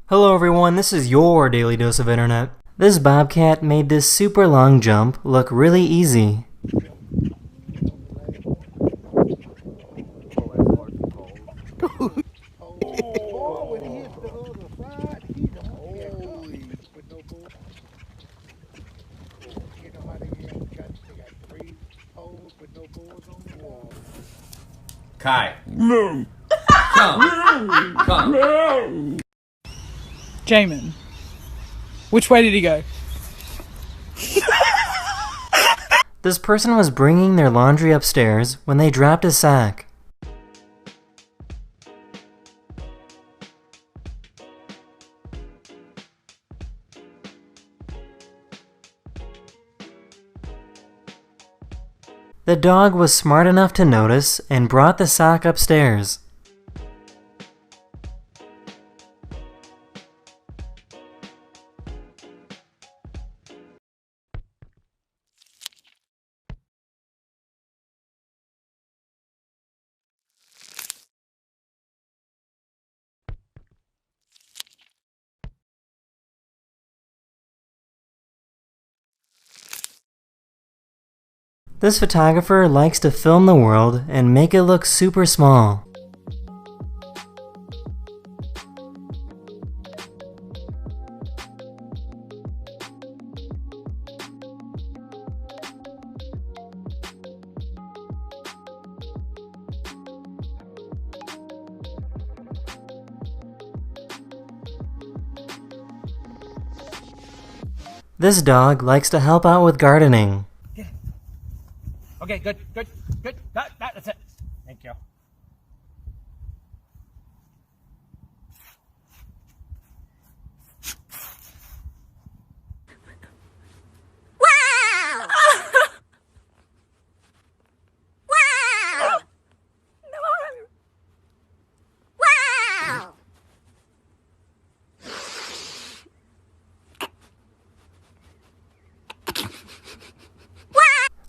Hello everyone, this is your daily dose of internet. This bobcat made this super long jump look really easy. Kai. No. Come. Jamin. Which way did he go? This person was bringing their laundry upstairs when they dropped a sack. The dog was smart enough to notice and brought the sock upstairs. This photographer likes to film the world and make it look super small. This dog likes to help out with gardening. Okay, good. That's it. Thank you. Wow! Wow! No! Wow!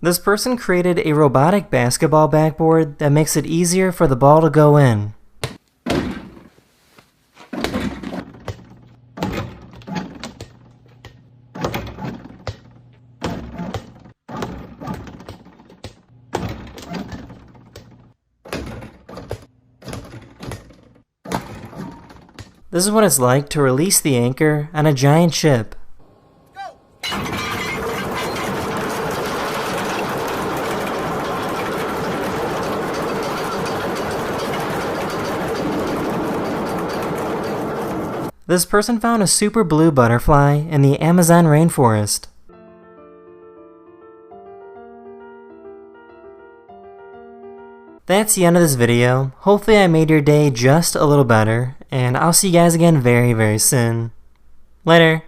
This person created a robotic basketball backboard that makes it easier for the ball to go in. This is what it's like to release the anchor on a giant ship. This person found a super blue butterfly in the Amazon rainforest. That's the end of this video. Hopefully I made your day just a little better, and I'll see you guys again very soon. Later!